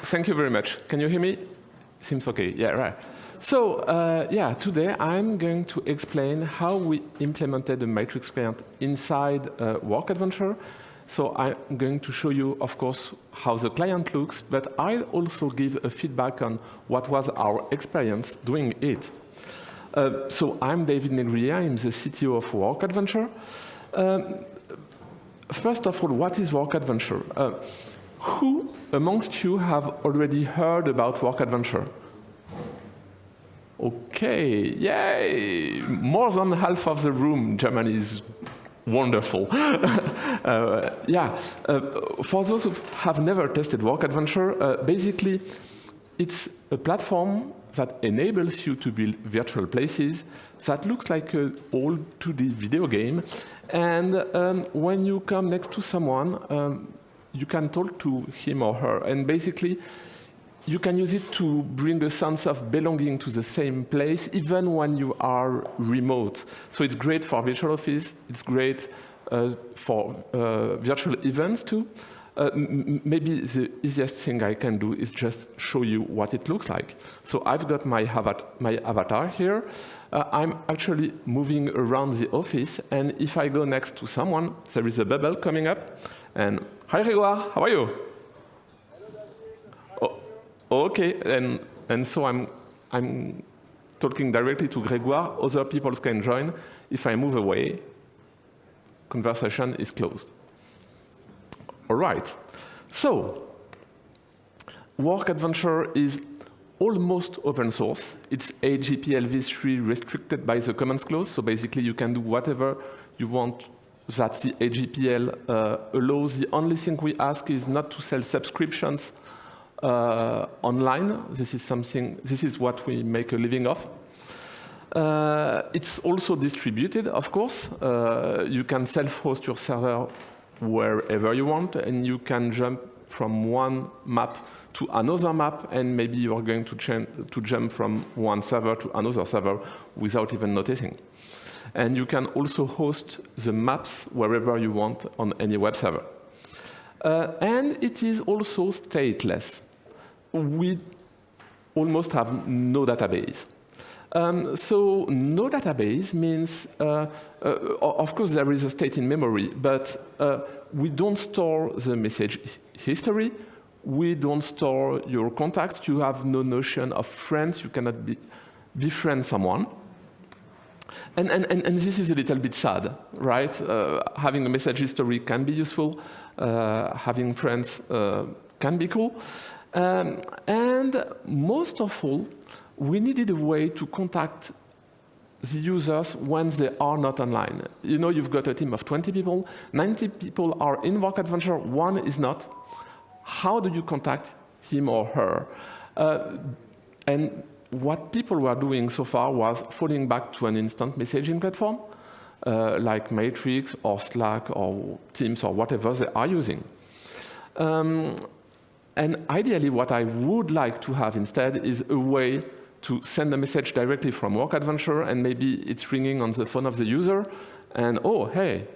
Thank you very much. Can you hear me? Seems okay. Yeah, right. So, today I'm going to explain how we implemented the matrix client inside WorkAdventure. So I'm going to show you, of course, how the client looks, but I'll also give a feedback on what was our experience doing it. So I'm David Négrier. I'm the CTO of WorkAdventure. First of all, what is WorkAdventure? Who amongst you have already heard about WorkAdventure? Okay, yay! More than half of the room, Germany is wonderful. For those who have never tested WorkAdventure, basically it's a platform that enables you to build virtual places that looks like an old 2D video game. And when you come next to someone, you can talk to him or her. And basically, you can use it to bring a sense of belonging to the same place, even when you are remote. So it's great for virtual office. It's great for virtual events, too. Maybe the easiest thing I can do is just show you what it looks like. So I've got my avatar here. I'm actually moving around the office, and if I go next to someone, there is a bubble coming up. And hi, Grégoire, how are you? Oh, okay, and so I'm talking directly to Grégoire. Other people can join. If I move away, conversation is closed. All right, so WorkAdventure is almost open source. It's AGPLv3 restricted by the commons clause, so basically you can do whatever you want that the AGPL allows. The only thing we ask is not to sell subscriptions online. This is what we make a living of. It's also distributed, of course. You can self-host your server wherever you want, and you can jump from one map to another map, and maybe you are going to jump from one server to another server without even noticing. And you can also host the maps wherever you want on any web server. And it is also stateless. We almost have no database. So no database means, of course, there is a state in memory, but we don't store the message history. We don't store your contacts. You have no notion of friends. You cannot befriend someone. And this is a little bit sad, right? Having a message history can be useful. Having friends can be cool. And most of all, we needed a way to contact the users when they are not online. You know, you've got a team of 20 people, 90 people are in WorkAdventure, one is not. How do you contact him or her? And what people were doing so far was falling back to an instant messaging platform, like Matrix or Slack or Teams or whatever they are using. And ideally, what I would like to have instead is a way to send a message directly from WorkAdventure, and maybe it's ringing on the phone of the user, and oh, hey,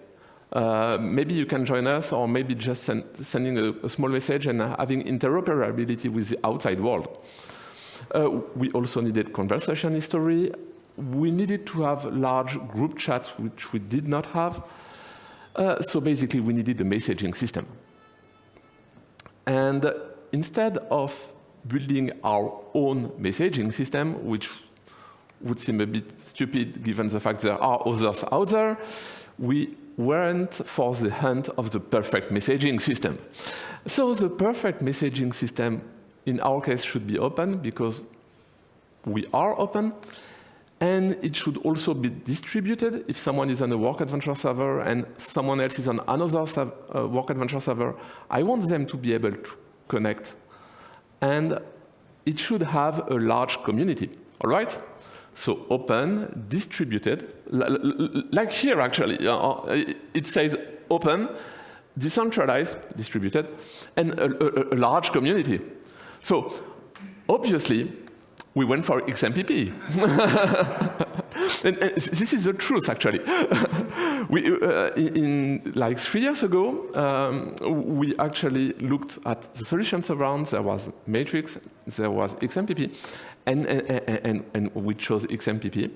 maybe you can join us, or maybe just sending a small message and having interoperability with the outside world. We also needed conversation history. We needed to have large group chats, which we did not have. So basically, we needed a messaging system. And instead of building our own messaging system, which would seem a bit stupid given the fact there are others out there, we went for the hunt of the perfect messaging system. So the perfect messaging system, in our case, should be open because we are open, and it should also be distributed. If someone is on a WorkAdventure server and someone else is on another WorkAdventure server, I want them to be able to connect. And it should have a large community, all right? So open, distributed, like here actually. It says open, decentralized, distributed, and a large community. So obviously, we went for XMPP. And this is the truth, actually. in like 3 years ago, we actually looked at the solutions around. There was Matrix, there was XMPP, and we chose XMPP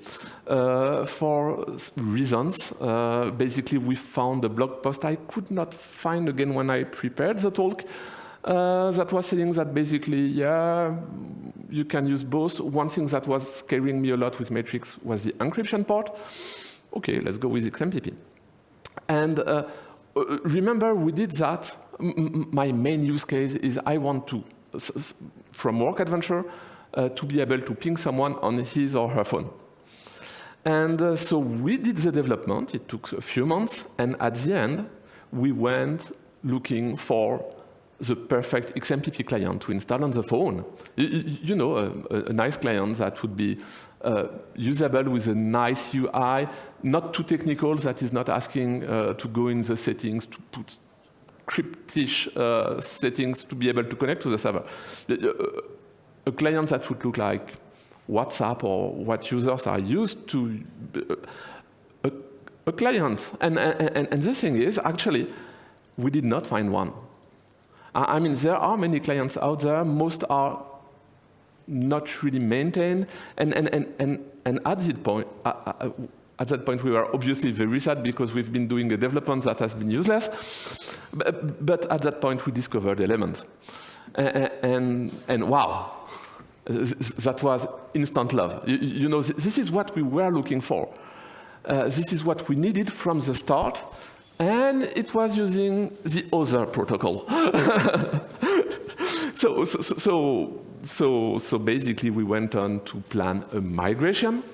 for reasons. Basically, we found a blog post I could not find again when I prepared the talk that was saying that basically, yeah, you can use both. One thing that was scaring me a lot with Matrix was the encryption part. Okay, let's go with XMPP. And remember, we did that. My main use case is I want to, from WorkAdventure, to be able to ping someone on his or her phone. And so we did the development. It took a few months. And at the end, we went looking for the perfect XMPP client to install on the phone. You know, a nice client that would be usable with a nice UI, not too technical, that is not asking to go in the settings to put cryptish settings to be able to connect to the server. A client that would look like WhatsApp or what users are used to, a client. And the thing is, actually, we did not find one. I mean, there are many clients out there. Most are not really maintained. And at that point, we were obviously very sad because we've been doing a development that has been useless. But at that point, we discovered Element. And wow, that was instant love. You know, this is what we were looking for. This is what we needed from the start. And it was using the other protocol. So basically, we went on to plan a migration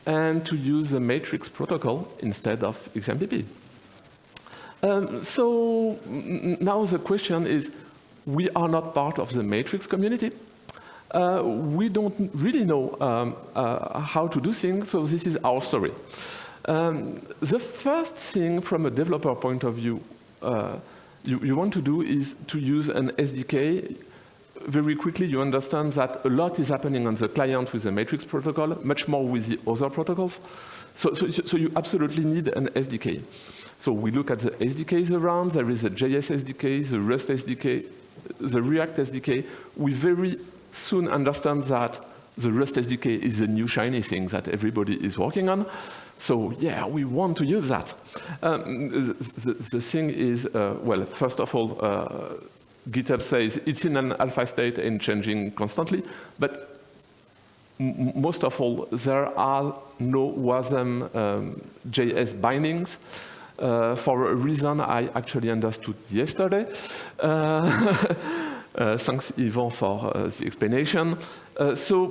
and to use the Matrix protocol instead of XMPP. So now the question is, we are not part of the Matrix community. We don't really know how to do things, so this is our story. The first thing from a developer point of view you want to do is to use an SDK. Very quickly, you understand that a lot is happening on the client with the Matrix protocol, much more with the other protocols. So you absolutely need an SDK. So we look at the SDKs around. There is a JS SDK, the Rust SDK, the React SDK. We very soon understand that the Rust SDK is the new shiny thing that everybody is working on. So yeah, we want to use that. The thing is, well, first of all, GitHub says it's in an alpha state and changing constantly, but most of all, there are no WASM JS bindings for a reason I actually understood yesterday. Thanks, Yvan, for the explanation. So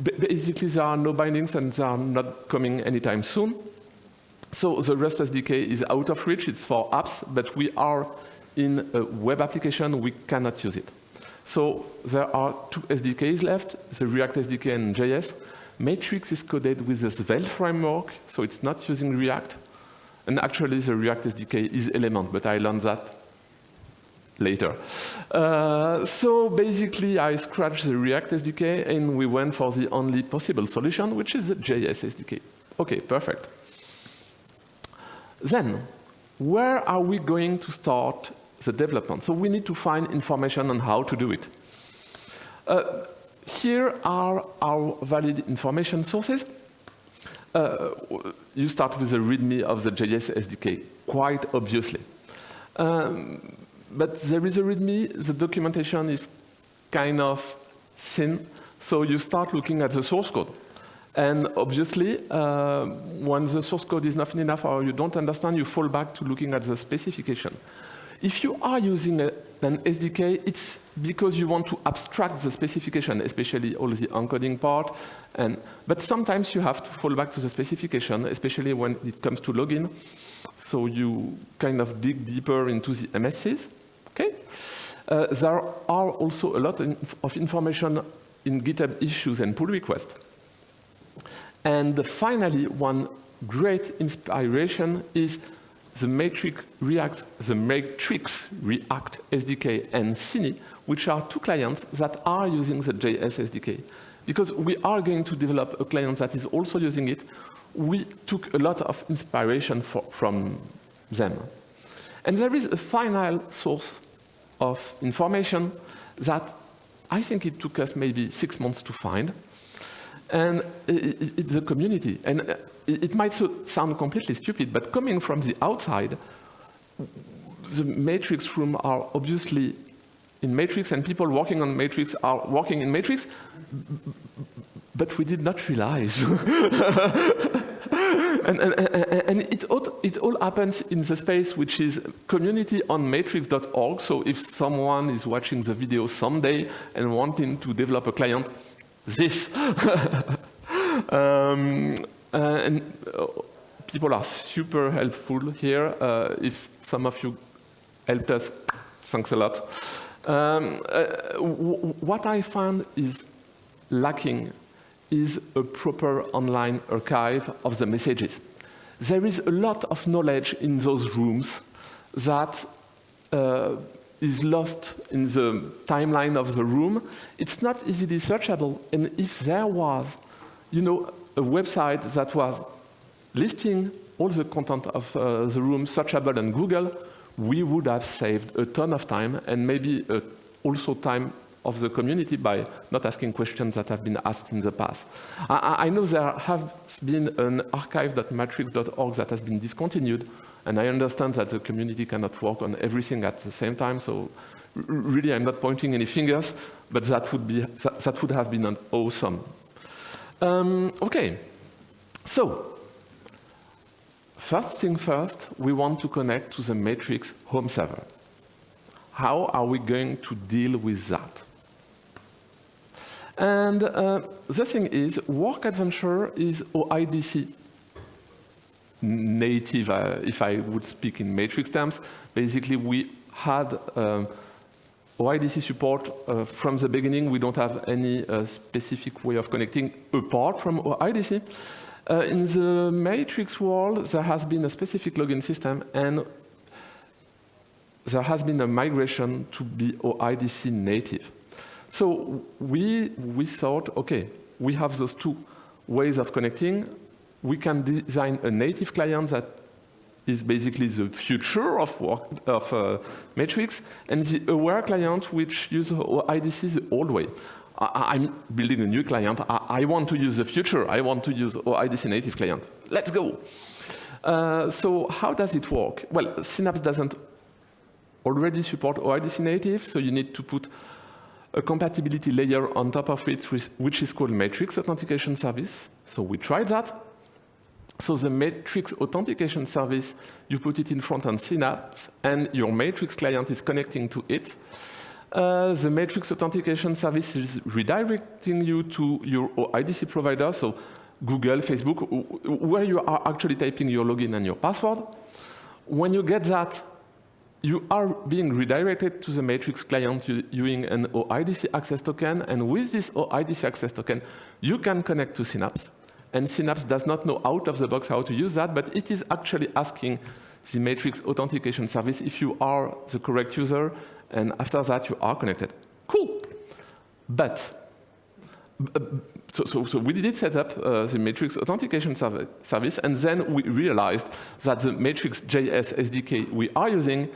basically, there are no bindings, and they are not coming anytime soon. So the Rust SDK is out of reach. It's for apps, but we are in a web application. We cannot use it. So there are two SDKs left, the React SDK and JS. Matrix is coded with the Svelte framework, so it's not using React. And actually, the React SDK is Element, but I learned that later. So basically, I scratched the React SDK, and we went for the only possible solution, which is the JS SDK. OK, perfect. Then, where are we going to start the development? So we need to find information on how to do it. Here are our valid information sources. You start with the README of the JS SDK, quite obviously. But there is a README. The documentation is kind of thin. So you start looking at the source code. And obviously, when the source code is not enough or you don't understand, you fall back to looking at the specification. If you are using an SDK, it's because you want to abstract the specification, especially all the encoding part. But sometimes you have to fall back to the specification, especially when it comes to login. So you kind of dig deeper into the MSCs. Okay? There are also a lot of information in GitHub issues and pull requests. And finally, one great inspiration is the Matrix React SDK and Cine, which are two clients that are using the JS SDK. Because we are going to develop a client that is also using it. we took a lot of inspiration from them. And there is a final source of information that I think it took us maybe 6 months to find. And it's the community. And it might sound completely stupid, but coming from the outside, the Matrix room are obviously in Matrix, and people working on Matrix are working in Matrix, but we did not realize. and it all happens in the space which is community on matrix.org. So if someone is watching the video someday and wanting to develop a client, this. And people are super helpful here. If some of you helped us, thanks a lot. What I found is lacking is a proper online archive of the messages. There is a lot of knowledge in those rooms that is lost in the timeline of the room. It's not easily searchable, and if there was, a website that was listing all the content of the room searchable on Google, we would have saved a ton of time, and maybe also time of the community by not asking questions that have been asked in the past. I know there has been an archive.matrix.org that has been discontinued, and I understand that the community cannot work on everything at the same time, so really I'm not pointing any fingers, but that would have been awesome. Okay, so first thing first, we want to connect to the Matrix home server. How are we going to deal with that? And the thing is, WorkAdventure is OIDC native, if I would speak in Matrix terms. Basically, we had OIDC support from the beginning. We don't have any specific way of connecting apart from OIDC. In the Matrix world, there has been a specific login system, and there has been a migration to be OIDC native. So we thought, okay, we have those two ways of connecting. We can design a native client that is basically the future of Matrix, and the aware client which uses OIDC the old way. I'm building a new client. I want to use the future. I want to use OIDC native client. Let's go. So how does it work? Well, Synapse doesn't already support OIDC native, so you need to put a compatibility layer on top of it, which is called Matrix Authentication Service. So we tried that. So the Matrix Authentication Service, you put it in front on Synapse, and your Matrix client is connecting to it. The Matrix Authentication Service is redirecting you to your OIDC provider, so Google, Facebook, where you are actually typing your login and your password. When you get that, you are being redirected to the Matrix client using an OIDC access token, and with this OIDC access token, you can connect to Synapse. And Synapse does not know out of the box how to use that, but it is actually asking the Matrix Authentication Service if you are the correct user, and after that, you are connected. Cool. But, so we did set up the Matrix Authentication Service, and then we realized that the Matrix JS SDK we are using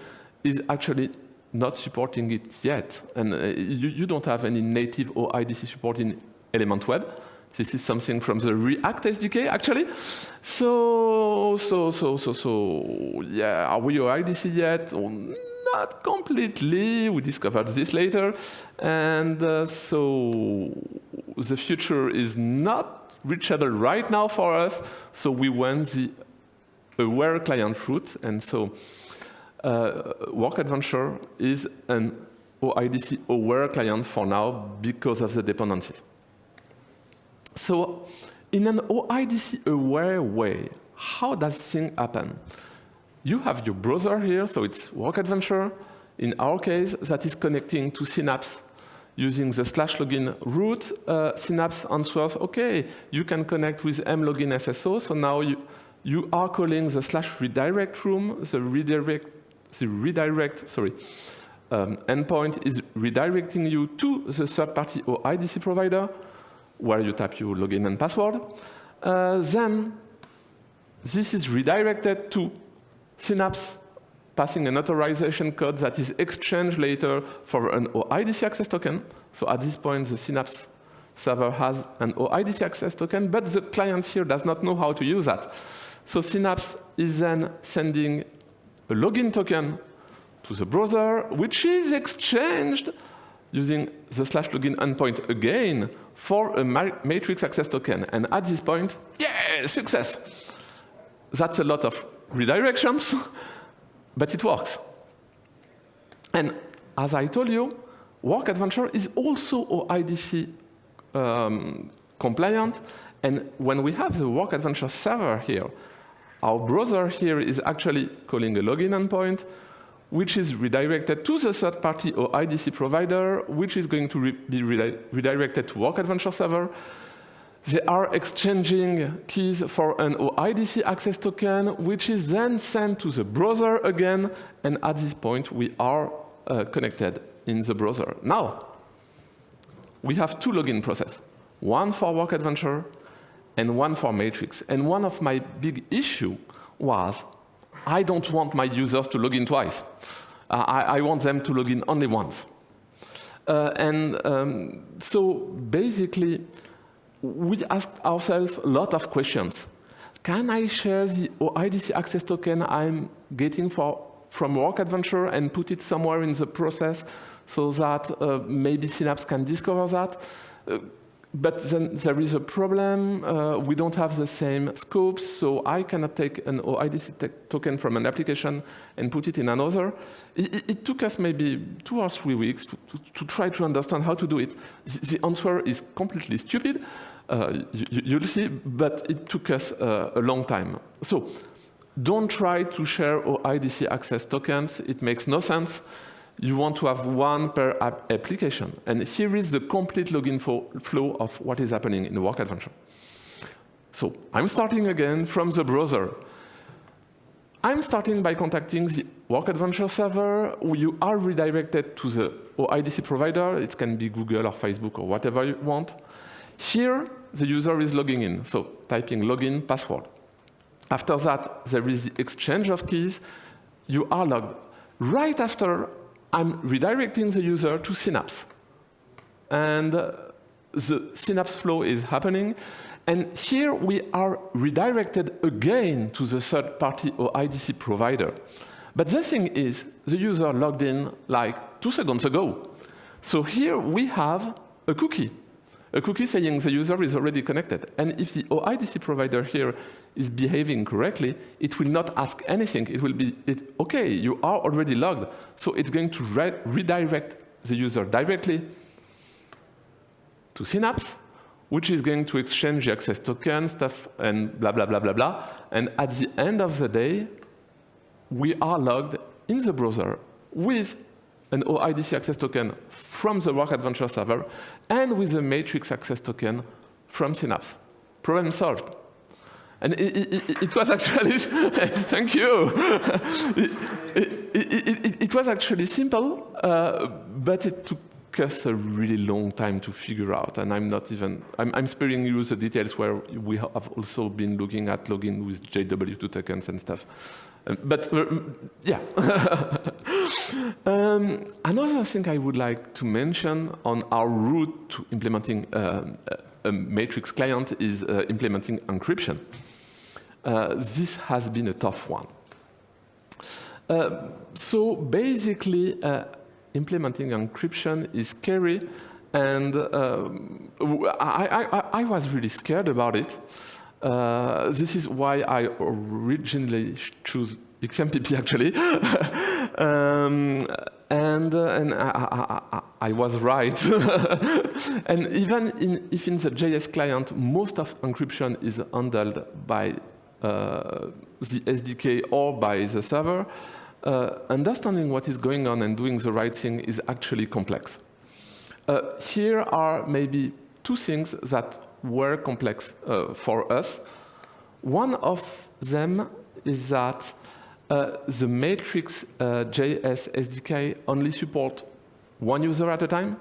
is actually not supporting it yet. And you don't have any native OIDC support in Element Web. This is something from the React SDK, actually. So yeah, are we OIDC yet? Not completely. We discovered this later. And so the future is not reachable right now for us. So we went the aware client route. And so WorkAdventure is an OIDC aware client for now because of the dependencies. So in an OIDC aware way, how does things happen? You have your browser here, so it's WorkAdventure. In our case, that is connecting to Synapse using the /login route. Synapse answers, OK, you can connect with mlogin SSO. So now you are calling the /redirect room. The redirect endpoint is redirecting you to the third-party OIDC provider, where you type your login and password. Then this is redirected to Synapse, passing an authorization code that is exchanged later for an OIDC access token. So at this point, the Synapse server has an OIDC access token, but the client here does not know how to use that. So Synapse is then sending a login token to the browser, which is exchanged using the /login endpoint again for a matrix access token. And at this point, yeah, success. That's a lot of redirections, but it works. And as I told you, WorkAdventure is also OIDC compliant. And when we have the WorkAdventure server here, our browser here is actually calling a login endpoint, which is redirected to the third-party OIDC provider, which is going to be redirected to WorkAdventure server. They are exchanging keys for an OIDC access token, which is then sent to the browser again. And at this point, we are connected in the browser. Now, we have two login processes, one for WorkAdventure and one for Matrix. And one of my big issues was, I don't want my users to log in twice. I want them to log in only once. So basically, we asked ourselves a lot of questions. Can I share the OIDC access token I'm getting from WorkAdventure and put it somewhere in the process so that maybe Synapse can discover that? But then there is a problem. We don't have the same scopes, so I cannot take an OIDC token from an application and put it in another. It took us maybe 2 or 3 weeks to try to understand how to do it. The answer is completely stupid. You'll see, but it took us a long time. So don't try to share OIDC access tokens. It makes no sense. You want to have one per application. And here is the complete login flow of what is happening in WorkAdventure. So I'm starting again from the browser. I'm starting by contacting the WorkAdventure server. You are redirected to the OIDC provider. It can be Google or Facebook or whatever you want. Here, the user is logging in, so typing login password. After that, there is the exchange of keys. You are logged. Right after, I'm redirecting the user to Synapse. And the Synapse flow is happening. And here we are redirected again to the third-party OIDC provider. But the thing is, the user logged in like 2 seconds ago. So here we have a cookie saying the user is already connected. And if the OIDC provider here is behaving correctly, it will not ask anything. It will be, OK, you are already logged. So it's going to redirect the user directly to Synapse, which is going to exchange the access token stuff and blah, blah, blah, blah, blah. And at the end of the day, we are logged in the browser with an OIDC access token from the WorkAdventure server and with a Matrix access token from Synapse. Problem solved. And it was actually, thank you. It was actually simple, but it took us a really long time to figure out. And I'm sparing you the details where we have also been looking at login with JW2 tokens and stuff. Yeah. Another thing I would like to mention on our route to implementing a Matrix client is implementing encryption. This has been a tough one. So basically, implementing encryption is scary, and I was really scared about it. This is why I originally chose XMPP, actually. And I was right. And even if in the JS client, most of encryption is handled by the SDK or by the server, understanding what is going on and doing the right thing is actually complex. Here are maybe 2 things that were complex for us. One of them is that the Matrix JS SDK only supports 1 user at a time,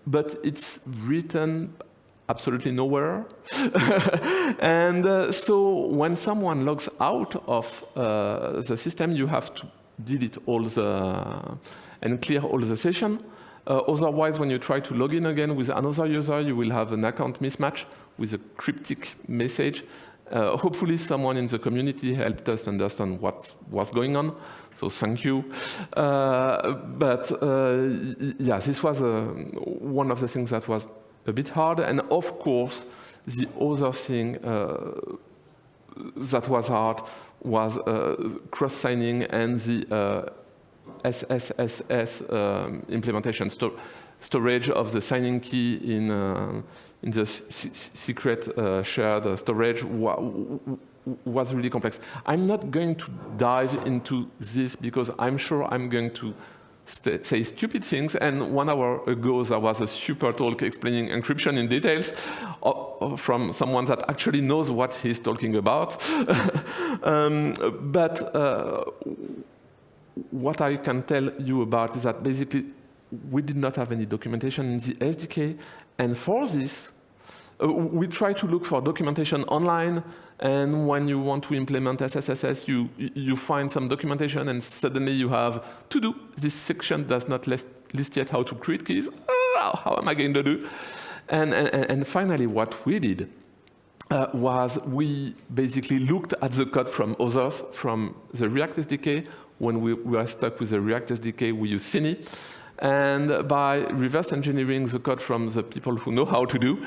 but it's written absolutely nowhere. And so when someone logs out of the system, you have to delete all and clear all the session. Otherwise, when you try to log in again with another user, you will have an account mismatch with a cryptic message. Hopefully someone in the community helped us understand what was going on, so thank you. Yeah, this was one of the things that was a bit hard, and of course, the other thing that was hard was cross-signing and the SSSS implementation, storage of the signing key in the secret shared storage was really complex. I'm not going to dive into this because I'm sure I'm going to say stupid things. And 1 hour ago, there was a super talk explaining encryption in details from someone that actually knows what he's talking about. What I can tell you about is that basically we did not have any documentation in the SDK. And for this, we try to look for documentation online. And when you want to implement SSSS, you find some documentation, and suddenly you have to do. This section does not list yet how to create keys. How am I going to do? And finally, what we did was we basically looked at the code from others, from the React SDK. When we were stuck with the React SDK, we use Cine. And by reverse engineering the code from the people who know how to do,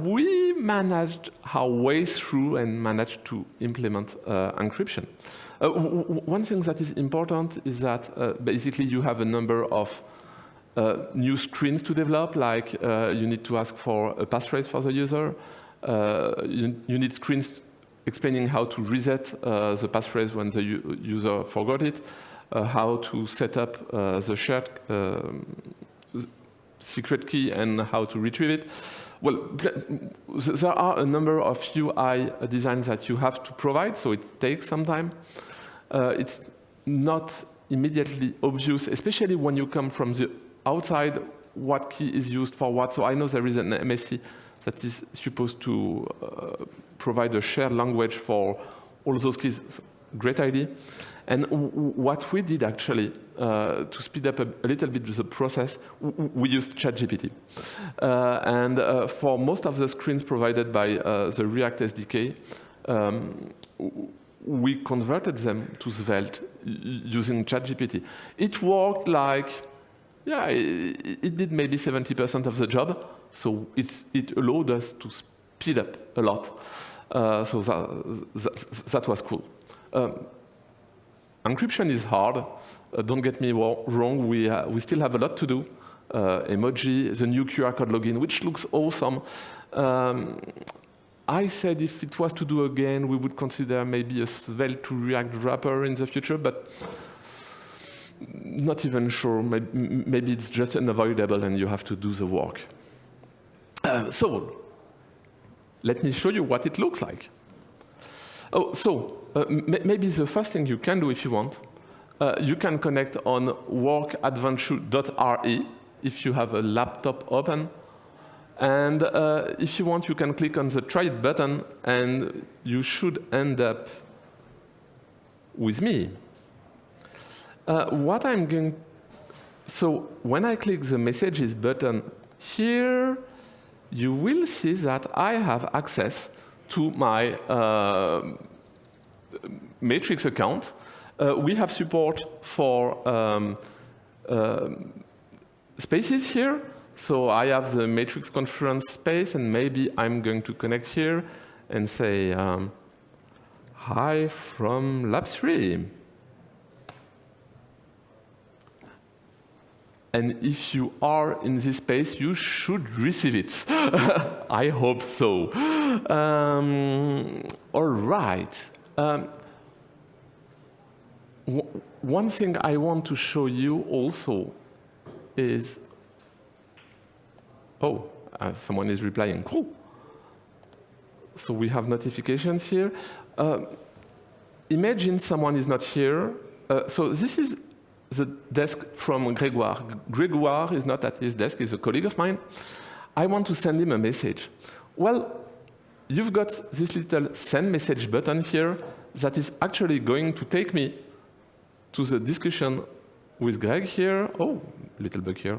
we managed our way through and managed to implement encryption. One thing that is important is that basically you have a number of new screens to develop, like you need to ask for a passphrase for the user. You need screens explaining how to reset the passphrase when the user forgot it. How to set up the shared secret key and how to retrieve it. Well, there are a number of UI designs that you have to provide, so it takes some time. It's not immediately obvious, especially when you come from the outside, what key is used for what. So I know there is an MSC that is supposed to provide a shared language for all those keys. Great idea. And what we did actually, to speed up a little bit the process, we used ChatGPT. And for most of the screens provided by the React SDK, we converted them to Svelte using ChatGPT. It worked like, yeah, it did maybe 70% of the job, so it allowed us to speed up a lot. So that was cool. Encryption is hard. Don't get me wrong. We still have a lot to do. Emoji, the new QR code login, which looks awesome. I said if it was to do again, we would consider maybe a Svelte to React wrapper in the future, but not even sure. Maybe it's just unavoidable and you have to do the work. So let me show you what it looks like. Maybe the first thing you can do if you want, you can connect on WorkAdventure.re if you have a laptop open. And if you want, you can click on the Try It button, and you should end up with me. So when I click the Messages button here, you will see that I have access to my Matrix account. We have support for spaces here. So I have the Matrix conference space, and maybe I'm going to connect here and say, hi from Lab 3. And if you are in this space, you should receive it. I hope so. All right. One thing I want to show you also is, someone is replying. Cool. So we have notifications here. Imagine someone is not here. So this is the desk from Grégoire. Grégoire is not at his desk, he's a colleague of mine. I want to send him a message. Well, you've got this little send message button here that is actually going to take me to the discussion with Greg here. Oh, little bug here.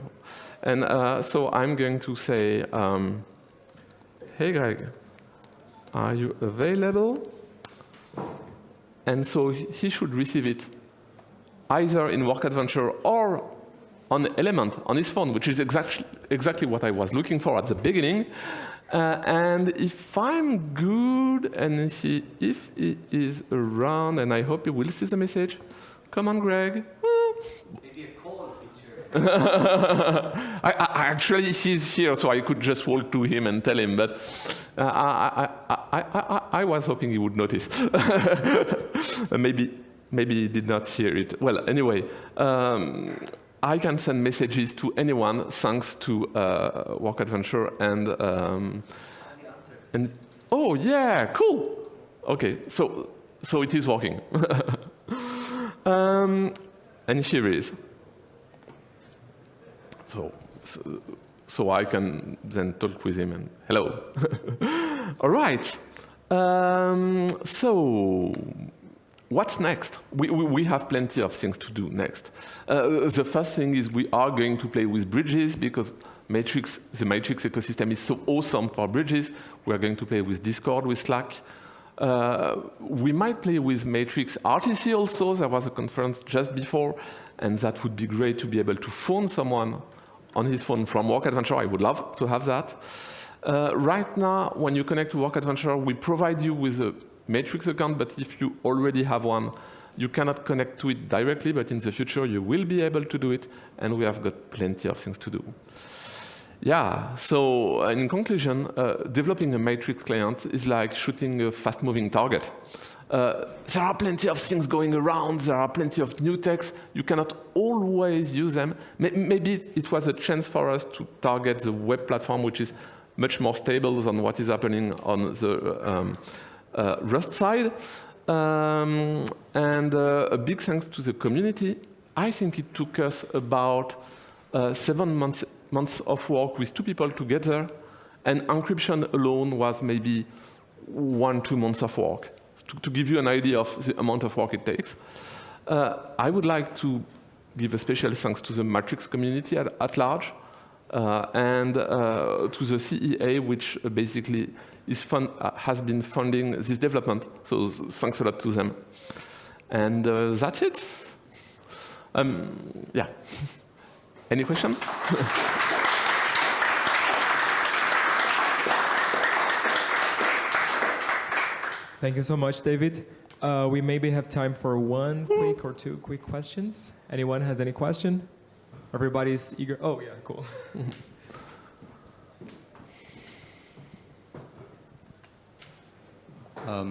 And so I'm going to say, hey, Greg, are you available? And so he should receive it either in WorkAdventure or on Element on his phone, which is exactly what I was looking for at the beginning. And if I'm good, and if he is around, and I hope he will see the message. Come on, Greg. Maybe a call feature. Actually, he's here, so I could just walk to him and tell him, but I was hoping he would notice. Maybe he did not hear it. Well, anyway, I can send messages to anyone thanks to WorkAdventure and oh yeah, cool. Okay, so it is working. And here it is. So I can then talk with him and hello. All right. So what's next? We have plenty of things to do next. The first thing is we are going to play with bridges because the Matrix ecosystem is so awesome for bridges. We are going to play with Discord, with Slack. We might play with Matrix RTC also. There was a conference just before, and that would be great to be able to phone someone on his phone from WorkAdventure. I would love to have that. Right now, when you connect to WorkAdventure, we provide you with a Matrix account, but if you already have one, you cannot connect to it directly, but in the future, you will be able to do it, and we have got plenty of things to do. Yeah, so in conclusion, developing a Matrix client is like shooting a fast-moving target. There are plenty of things going around, there are plenty of new techs, you cannot always use them. Maybe it was a chance for us to target the web platform, which is much more stable than what is happening on the Rust side. And a big thanks to the community. I think it took us about 7 months of work with 2 people together, and encryption alone was maybe 1-2 months of work. To give you an idea of the amount of work it takes. I would like to give a special thanks to the Matrix community at large, and to the CEA, which basically has been funding this development. So thanks a lot to them. And that's it. Yeah. Any question? Thank you so much, David. We maybe have time for 1 quick or 2 quick questions. Anyone has any question? Everybody's eager. Oh, yeah, cool.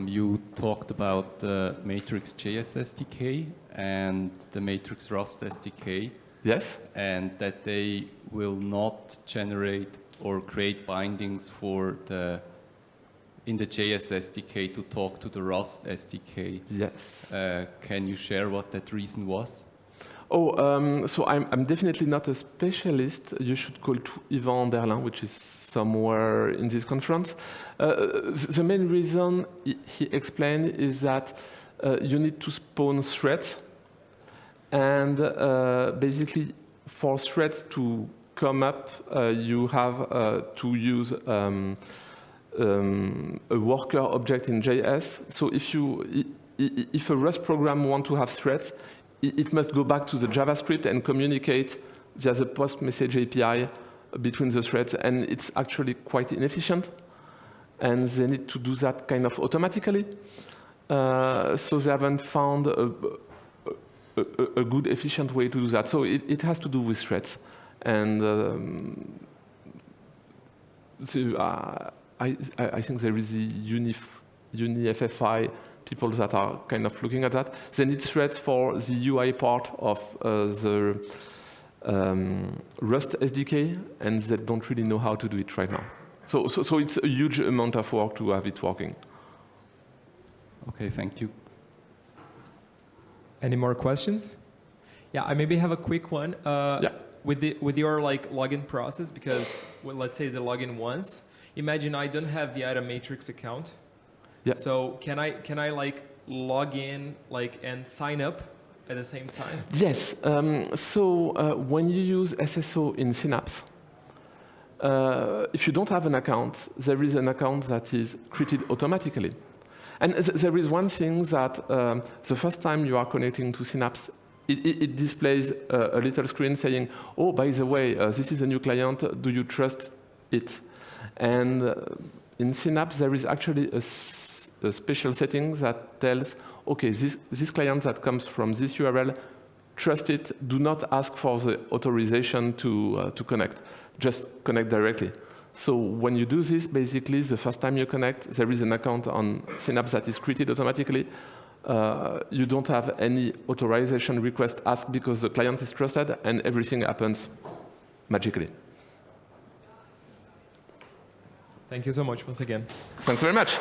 You talked about the Matrix JS SDK and the Matrix Rust SDK. Yes. And that they will not generate or create bindings in the JS SDK to talk to the Rust SDK. Yes. Can you share what that reason was? Oh, so I'm definitely not a specialist. You should call to Yvan Derlin, which is somewhere in this conference. The main reason he explained is that you need to spawn threads, and basically for threads to come up, you have to use a worker object in JS. So if a Rust program wants to have threads, it must go back to the JavaScript and communicate via the post message API between the threads, and it's actually quite inefficient. And they need to do that kind of automatically. So they haven't found a good, efficient way to do that. So it has to do with threads. And I think there is the UniFFI people that are kind of looking at that. They need threads for the UI part of the Rust SDK, and they don't really know how to do it right now. So it's a huge amount of work to have it working. Okay, thank you. Any more questions? Yeah, I maybe have a quick one. Yeah. with your like login process, because well, let's say the login once. Imagine I don't have yet a Matrix account. Yeah. So can I like log in like and sign up at the same time? Yes. When you use SSO in Synapse, if you don't have an account, there is an account that is created automatically. And there is one thing that the first time you are connecting to Synapse, it displays a little screen saying, oh, by the way, this is a new client, do you trust it? And in Synapse, there is actually a special setting that tells, okay, this client that comes from this URL, trust it, do not ask for the authorization to connect, just connect directly. So when you do this, basically, the first time you connect, there is an account on Synapse that is created automatically. You don't have any authorization request asked because the client is trusted, and everything happens magically. Thank you so much once again. Thanks very much.